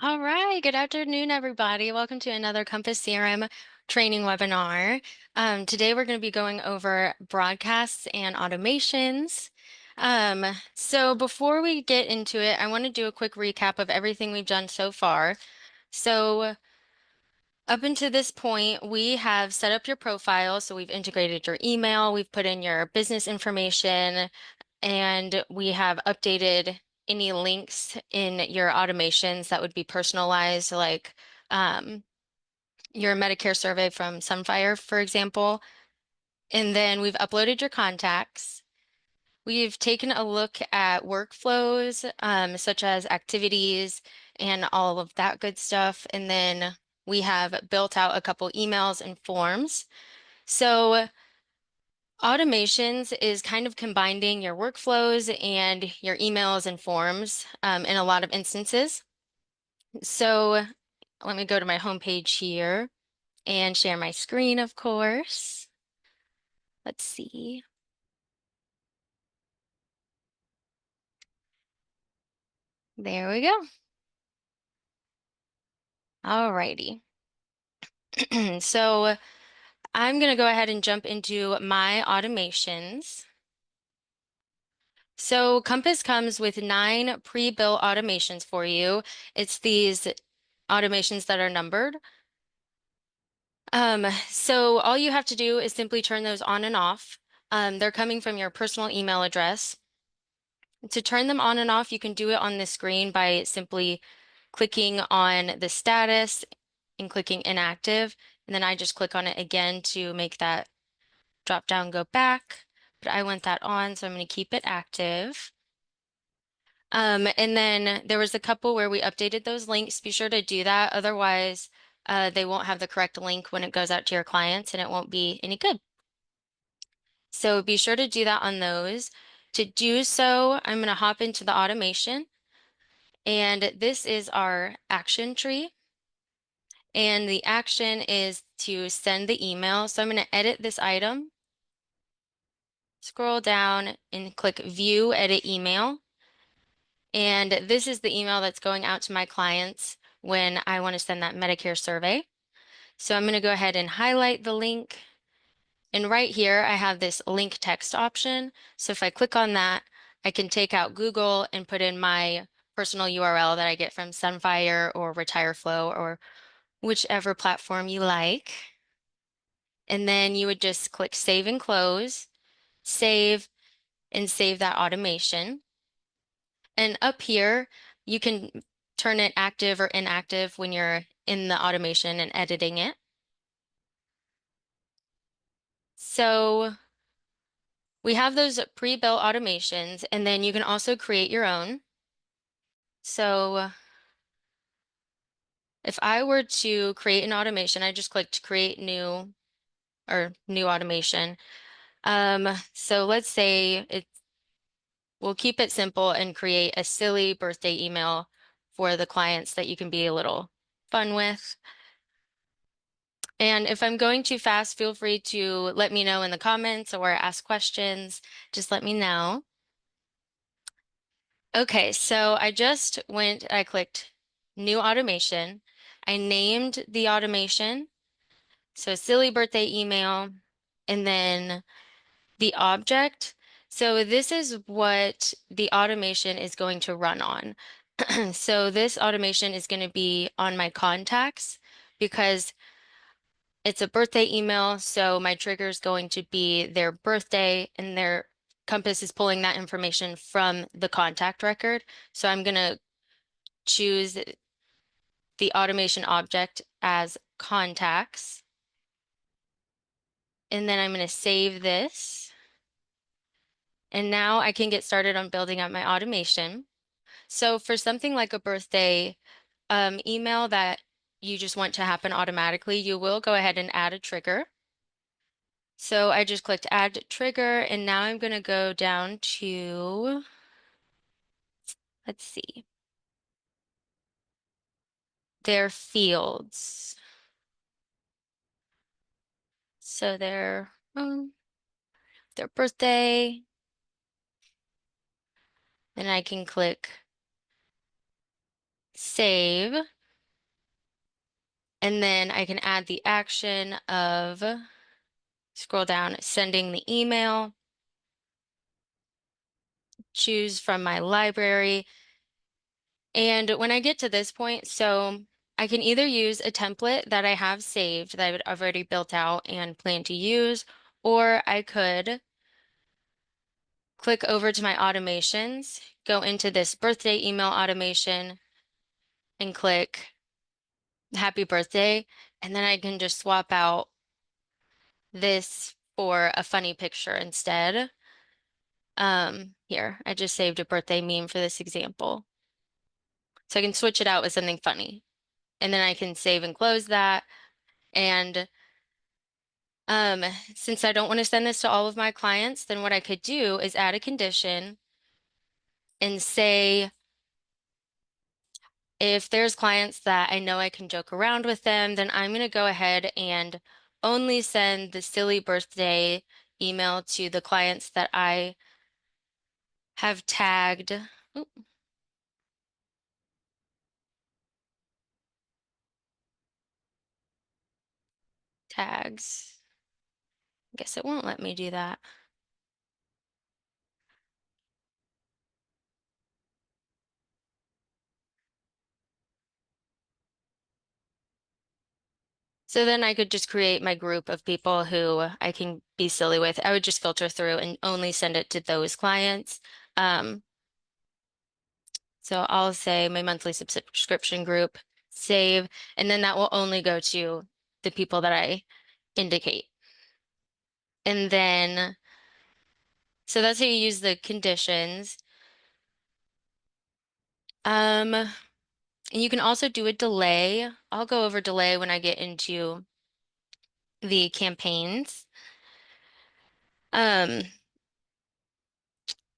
All right, good afternoon, everybody. Welcome to another Compass CRM Training Webinar. Today we're going to be going over broadcasts and automations. So before we get into it, I want to do a quick recap of everything we've done so far. So up until this point, we have set up your profile. So we've integrated your email, we've put in your business information, and we have updated any links in your automations that would be personalized, like your Medicare survey from Sunfire, for example. And then we've uploaded your contacts. We've taken a look at workflows, such as activities and all of that good stuff. And then we have built out a couple emails and forms. So automations is kind of combining your workflows and your emails and forms in a lot of instances. So let me go to my homepage here and share my screen, of course. Let's see. There we go. Alrighty. So I'm going to go ahead and jump into my automations. So Compass comes with 9 pre-built automations for you. It's these automations that are numbered. So all you have to do is simply turn those on and off. They're coming from your personal email address. To turn them on and off, you can do it on the screen by simply clicking on the status and clicking inactive. And then I just click on it again to make that drop down go back. But I want that on, so I'm going to keep it active. And then there was a couple where we updated those links. Be sure to do that. Otherwise, they won't have the correct link when it goes out to your clients and it won't be any good. So be sure to do that on those. To do so, I'm going to hop into the automation. And this is our action tree. And the action is to send the email. So I'm going to edit this item, scroll down and click View, Edit Email. And this is the email that's going out to my clients when I want to send that Medicare survey. So I'm going to go ahead and highlight the link. And right here, I have this link text option. So if I click on that, I can take out Google and put in my personal URL that I get from Sunfire or RetireFlow or whichever platform you like. And then you would just click Save and Close, save, and save that automation. And up here, you can turn it active or inactive when you're in the automation and editing it. So we have those pre-built automations, and then you can also create your own. So if I were to create an automation, I just clicked create new or new automation. So let's say we'll keep it simple and create a silly birthday email for the clients that you can be a little fun with. And if I'm going too fast, feel free to let me know in the comments or ask questions. Just let me know. Okay, so I clicked new automation. I named the automation. So silly birthday email, and then the object. So this is what the automation is going to run on. So this automation is going to be on my contacts because it's a birthday email. So my trigger is going to be their birthday, and their Compass is pulling that information from the contact record. So I'm going to choose the automation object as contacts. And then I'm going to save this. And now I can get started on building out my automation. So for something like a birthday email that you just want to happen automatically, you will go ahead and add a trigger. So I just clicked add trigger, and now I'm going to go down to, let's see, their fields. So their birthday, then I can click save, and then I can add the action of, scroll down, sending the email, choose from my library. And when I get to this point, so I can either use a template that I have saved that I've already built out and plan to use, or I could click over to my automations, go into this birthday email automation and click happy birthday. And then I can just swap out this for a funny picture instead. Here, I just saved a birthday meme for this example. So I can switch it out with something funny. And then I can save and close that. And since I don't want to send this to all of my clients, then what I could do is add a condition and say, if there's clients that I know I can joke around with them, then I'm going to go ahead and only send the silly birthday email to the clients that I have tagged. Oop, tags. I guess it won't let me do that. So then I could just create my group of people who I can be silly with. I would just filter through and only send it to those clients. So I'll say my monthly subscription group, save, and then that will only go to the people that I indicate. And then, so that's how you use the conditions. And you can also do a delay. I'll go over delay when I get into the campaigns. Um,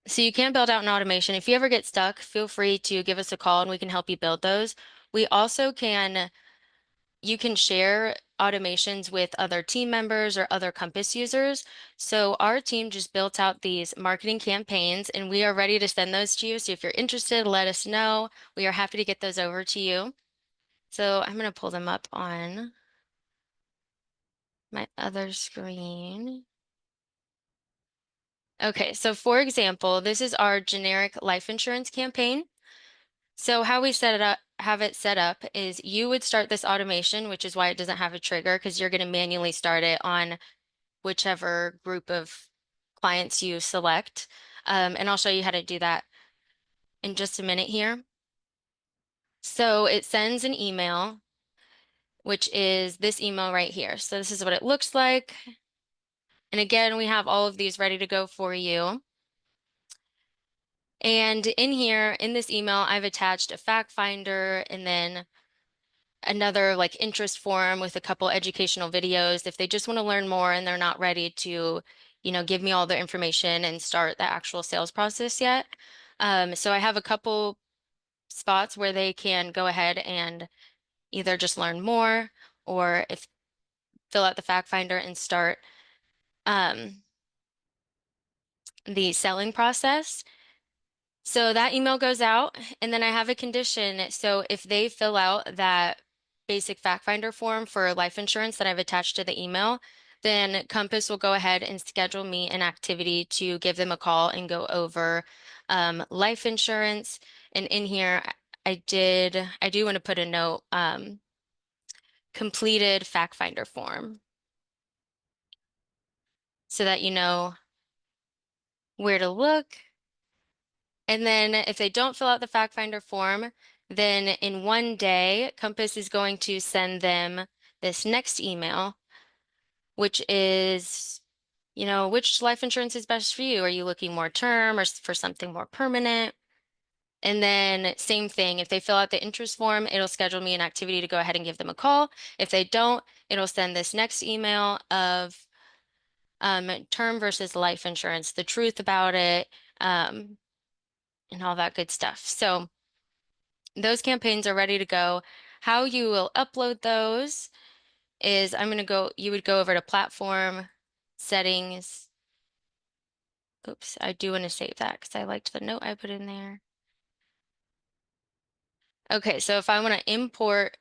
so you can build out an automation. If you ever get stuck, feel free to give us a call and we can help you build those. We also can, you can share automations with other team members or other Compass users. So our team just built out these marketing campaigns and we are ready to send those to you. So if you're interested, let us know. We are happy to get those over to you. So I'm going to pull them up on my other screen. Okay, so for example, this is our generic life insurance campaign. So how we set it up, have it set up is you would start this automation, which is why it doesn't have a trigger because you're going to manually start it on whichever group of clients you select. And I'll show you how to do that in just a minute here. So it sends an email, which is this email right here. So this is what it looks like. And again, we have all of these ready to go for you. And in here, in this email, I've attached a fact finder and then another like interest form with a couple educational videos if they just want to learn more and they're not ready to, give me all the information and start the actual sales process yet. So I have a couple spots where they can go ahead and either just learn more or if fill out the fact finder and start the selling process. So that email goes out, and then I have a condition. So if they fill out that basic fact finder form for life insurance that I've attached to the email, then Compass will go ahead and schedule me an activity to give them a call and go over life insurance. And in here, I do want to put a note, completed fact finder form, so that you know where to look. And then if they don't fill out the fact finder form, then in one day, Compass is going to send them this next email, which is, which life insurance is best for you? Are you looking more term or for something more permanent? And then same thing, if they fill out the interest form, it'll schedule me an activity to go ahead and give them a call. If they don't, it'll send this next email of term versus life insurance, the truth about it, and all that good stuff. So those campaigns are ready to go. How you will upload those is you would go over to platform settings. Oops, I do want to save that because I liked the note I put in there. Okay, so if I want to import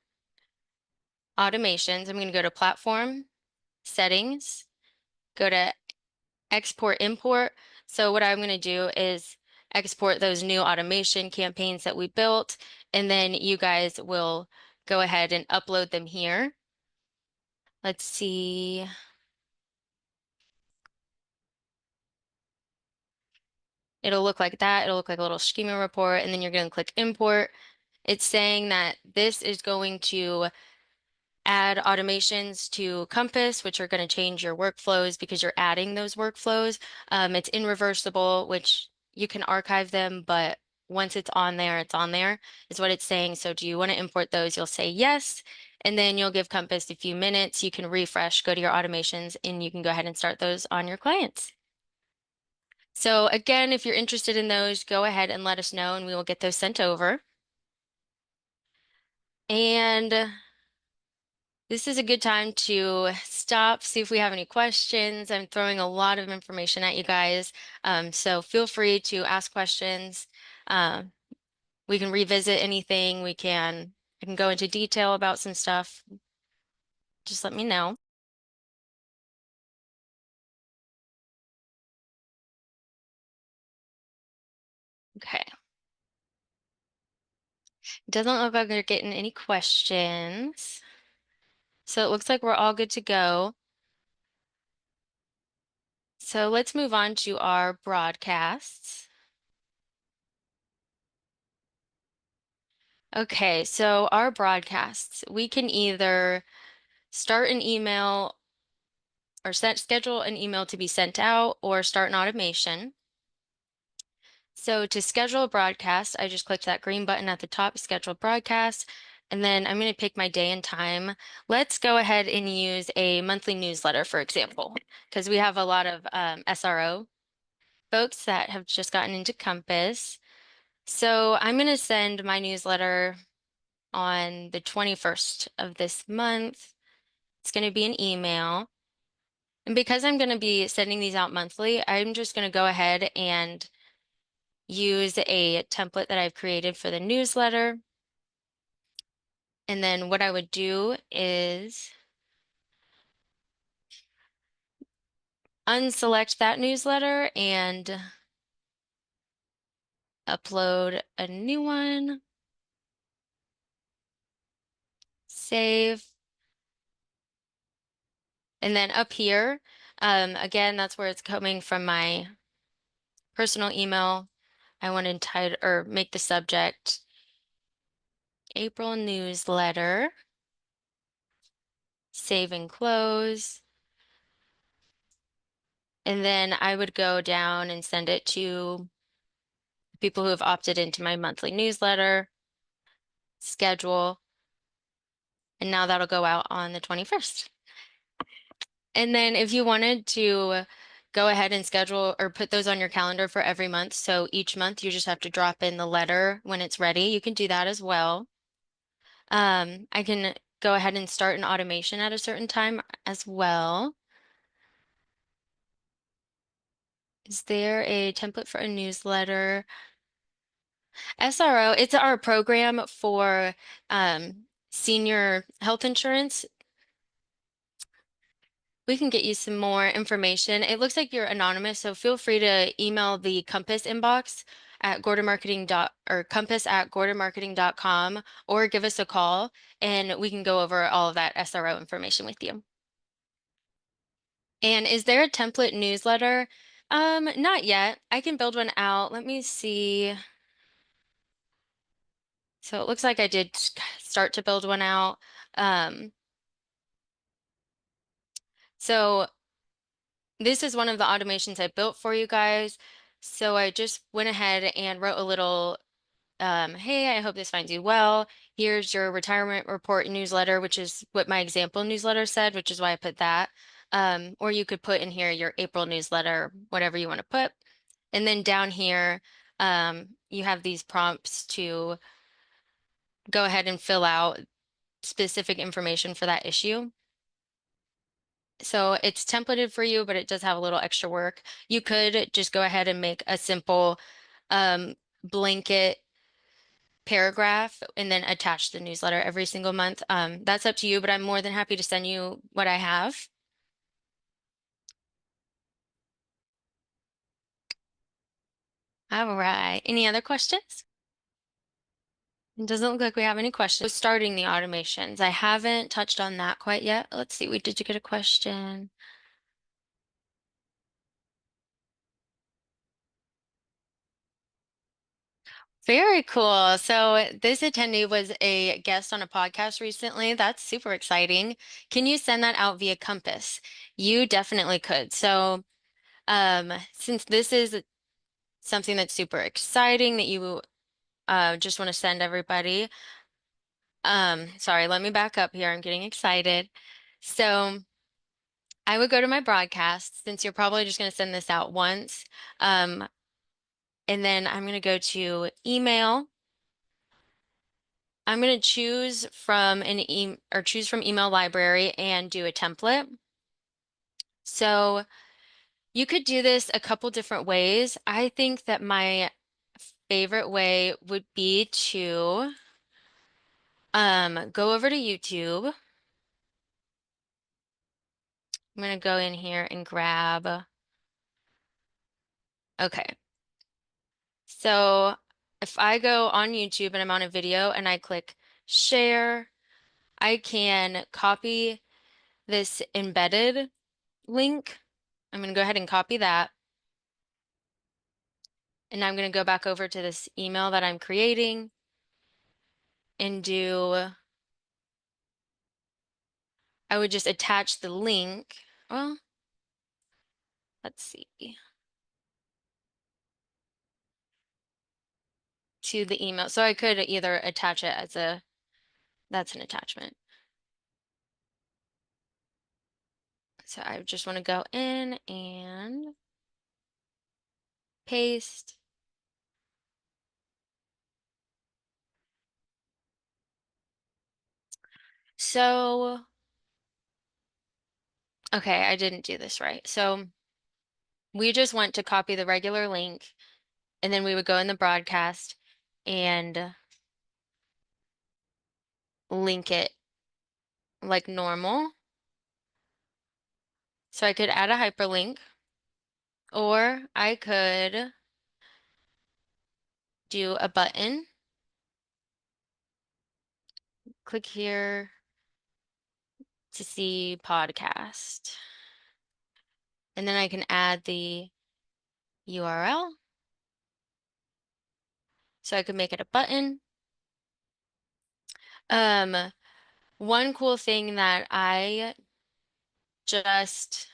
automations, I'm going to go to Platform, Settings, go to Export Import. So what I'm going to do is export those new automation campaigns that we built, and then you guys will go ahead and upload them here. Let's see. It'll look like that. It'll look like a little schema report, and then you're going to click Import. It's saying that this is going to add automations to Compass, which are going to change your workflows because you're adding those workflows. It's irreversible, which you can archive them, but once it's on there, is what it's saying. So do you want to import those? You'll say yes, and then you'll give Compass a few minutes. You can refresh, go to your automations, and you can go ahead and start those on your clients. So again, if you're interested in those, go ahead and let us know, and we will get those sent over. And this is a good time to stop, see if we have any questions. I'm throwing a lot of information at you guys, so feel free to ask questions. We can revisit anything. I can go into detail about some stuff. Just let me know. Okay. Doesn't look like we're getting any questions. So it looks like we're all good to go. So let's move on to our broadcasts. Okay, so our broadcasts, we can either start an email or schedule an email to be sent out or start an automation. So to schedule a broadcast, I just clicked that green button at the top, schedule broadcast, and then I'm going to pick my day and time. Let's go ahead and use a monthly newsletter, for example, because we have a lot of SRO folks that have just gotten into Compass. So I'm going to send my newsletter on the 21st of this month. It's going to be an email. And because I'm going to be sending these out monthly, I'm just going to go ahead and use a template that I've created for the newsletter. And then what I would do is unselect that newsletter and upload a new one, save. And then up here, again, that's where it's coming from my personal email. I want to title or make the subject April newsletter, save and close. And then I would go down and send it to people who have opted into my monthly newsletter, schedule, and now that'll go out on the 21st. And then if you wanted to go ahead and schedule or put those on your calendar for every month, so each month you just have to drop in the letter when it's ready, you can do that as well. I can go ahead and start an automation at a certain time as well. Is there a template for a newsletter? SRO, it's our program for senior health insurance. We can get you some more information. It looks like you're anonymous, so feel free to email the Compass inbox at compass@gordonmarketing.com or give us a call and we can go over all of that SRO information with you. And is there a template newsletter? Not yet. I can build one out. Let me see. So it looks like I did start to build one out. So this is one of the automations I built for you guys. So I just went ahead and wrote a little, hey, I hope this finds you well. Here's your retirement report newsletter, which is what my example newsletter said, which is why I put that. Or you could put in here your April newsletter, whatever you want to put. And then down here, you have these prompts to go ahead and fill out specific information for that issue. So it's templated for you, but it does have a little extra work. You could just go ahead and make a simple blanket paragraph and then attach the newsletter every single month. That's up to you, but I'm more than happy to send you what I have. All right. Any other questions? It doesn't look like we have any questions. So starting the automations. I haven't touched on that quite yet. Let's see. Did you get a question? Very cool. So this attendee was a guest on a podcast recently. That's super exciting. Can you send that out via Compass? You definitely could. So since this is something that's super exciting that you just want to send everybody, sorry, let me back up here. I'm getting excited. So I would go to my broadcast since you're probably just going to send this out once. Um, and then I'm going to go to email. I'm going to choose from choose from email library and do a template. So you could do this a couple different ways. I think that my favorite way would be to go over to YouTube. I'm going to go in here and grab, okay. So if I go on YouTube and I'm on a video and I click share, I can copy this embedded link. I'm going to go ahead and copy that. And I'm going to go back over to this email that I'm creating and I would just attach the link. Well, let's see, to the email. So I could either attach it as that's an attachment. So I just want to go in and paste. So, okay, I didn't do this right. So we just went to copy the regular link and then we would go in the broadcast and link it like normal. So I could add a hyperlink or I could do a button. Click here to see podcast. And then I can add the URL. So I could make it a button. One cool thing that I just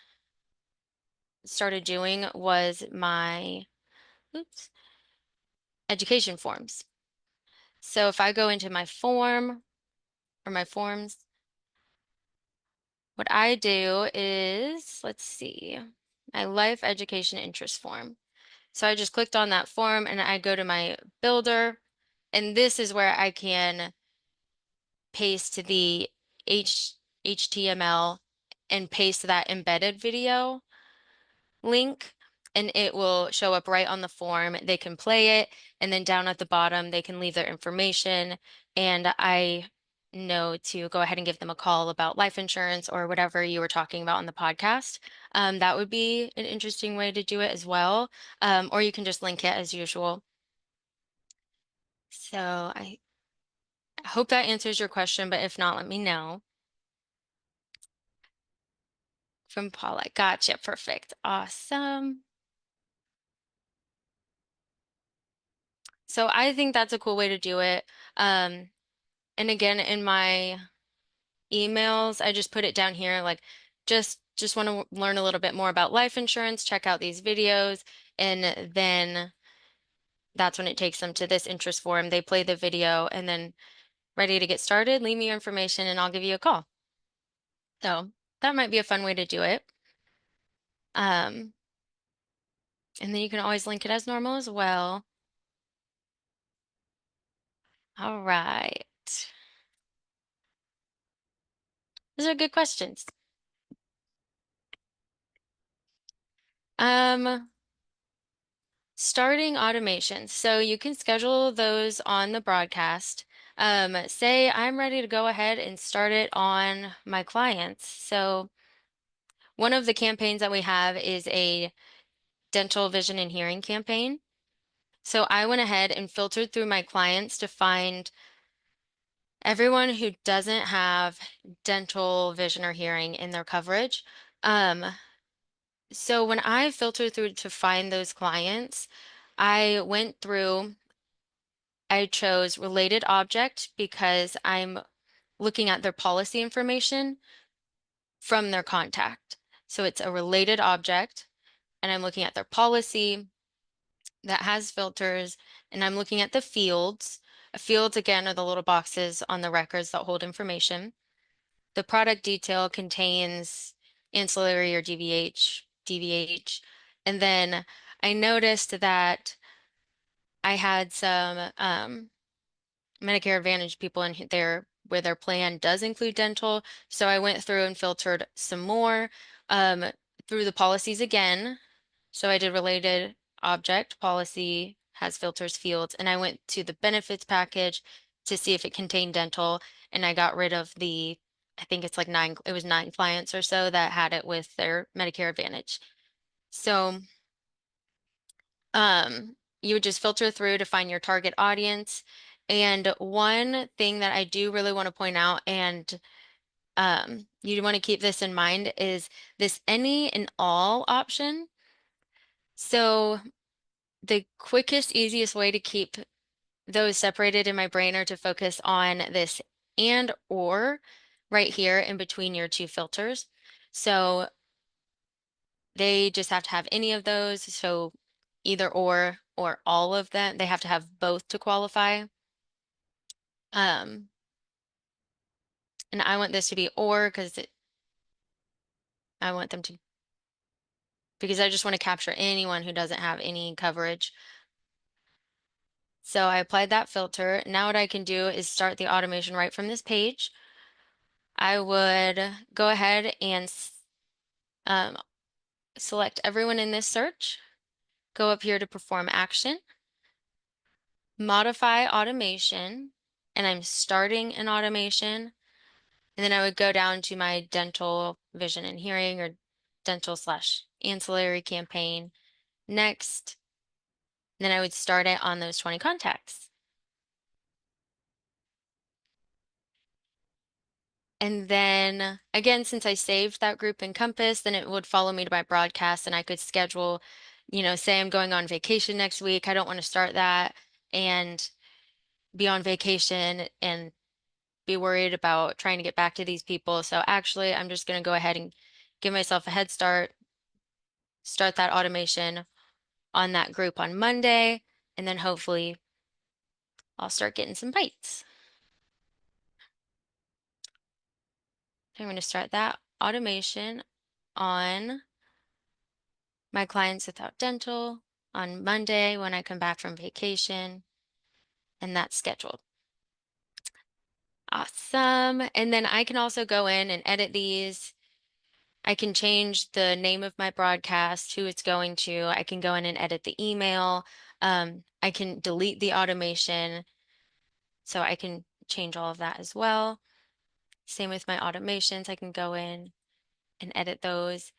started doing was my education forms. So if I go into my form or my forms, what I do is, let's see, my life education interest form. So I just clicked on that form and I go to my builder, and this is where I can paste the HTML and paste that embedded video link, and it will show up right on the form. They can play it, and then down at the bottom, they can leave their information, and I know to go ahead and give them a call about life insurance or whatever you were talking about on the podcast. That would be an interesting way to do it as well. Or you can just link it as usual. So I hope that answers your question, but if not, let me know. From Paula. Gotcha. Perfect. Awesome. So I think that's a cool way to do it. And again, in my emails, I just put it down here, like just want to learn a little bit more about life insurance, check out these videos, and then that's when it takes them to this interest form. They play the video and then ready to get started, leave me your information and I'll give you a call. So that might be a fun way to do it. And then you can always link it as normal as well. All right. Those are good questions. Um, Starting automations. So you can schedule those on the broadcast. Say I'm ready to go ahead and start it on my clients. So one of the campaigns that we have is a dental vision and hearing campaign. So I went ahead and filtered through my clients to find everyone who doesn't have dental vision or hearing in their coverage. Um, so when I filtered through to find those clients, I went through, I chose related object because I'm looking at their policy information from their contact. So it's a related object, and I'm looking at their policy that has filters, and I'm looking at the fields. Fields, again, are the little boxes on the records that hold information. The product detail contains ancillary or DVH. And then I noticed that I had some Medicare Advantage people in there where their plan does include dental. So I went through and filtered some more um, through the policies again. So I did related object, policy has filters, fields, and I went to the benefits package to see if it contained dental, and I got rid of the, I think it's like it was 9 clients or so that had it with their Medicare Advantage. So you would just filter through to find your target audience. And one thing that I do really want to point out, and you want to keep this in mind, is this any and all option. So the quickest, easiest way to keep those separated in my brain are to focus on this and or right here in between your two filters. So they just have to have any of those. So either or all of them. They have to have both to qualify. Um, and I want this to be or because I want them to, because I just want to capture anyone who doesn't have any coverage. So I applied that filter. Now what I can do is start the automation right from this page. I would go ahead and um, select everyone in this search, go up here to perform action, modify automation, and I'm starting an automation. And then I would go down to my dental, vision, and hearing or dental/ancillary campaign. Next, then I would start it on those 20 contacts. And then again, since I saved that group in Compass, then it would follow me to my broadcast and I could schedule, say I'm going on vacation next week. I don't want to start that and be on vacation and be worried about trying to get back to these people. So actually, I'm just going to go ahead and give myself a head start, start that automation on that group on Monday, and then hopefully I'll start getting some bites. I'm going to start that automation on my clients without dental on Monday when I come back from vacation, and that's scheduled. Awesome. And then I can also go in and edit these. I can change the name of my broadcast, who it's going to. I can go in and edit the email. I can delete the automation. So I can change all of that as well. Same with my automations. I can go in and edit those.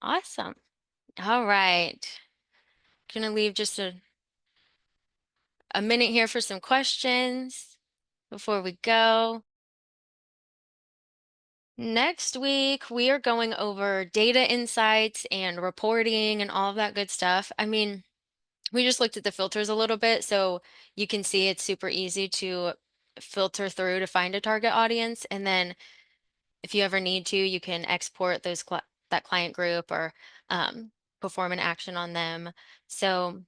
Awesome. All right. Gonna leave just a minute here for some questions before we go. Next week, we are going over data insights and reporting and all of that good stuff. I mean, we just looked at the filters a little bit, so you can see it's super easy to filter through to find a target audience. And then if you ever need to, you can export that client group or perform an action on them. So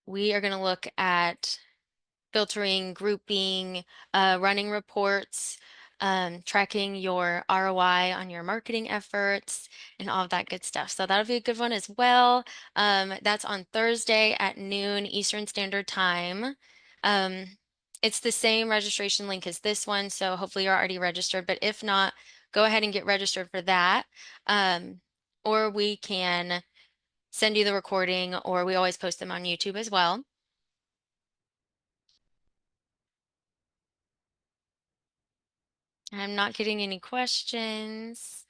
we are going to look at filtering, grouping, running reports, tracking your ROI on your marketing efforts, and all of that good stuff. So that'll be a good one as well. That's on Thursday at noon Eastern Standard Time. It's the same registration link as this one, so hopefully you're already registered, but if not, go ahead and get registered for that. Or we can send you the recording, or we always post them on YouTube as well. I'm not getting any questions.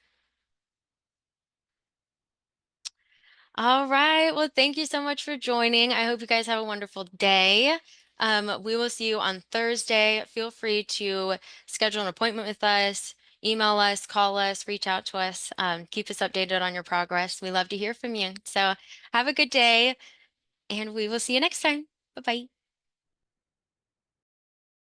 All right. Well, thank you so much for joining. I hope you guys have a wonderful day. We will see you on Thursday. Feel free to schedule an appointment with us, email us, call us, reach out to us, keep us updated on your progress. We love to hear from you. So have a good day, and we will see you next time. Bye-bye.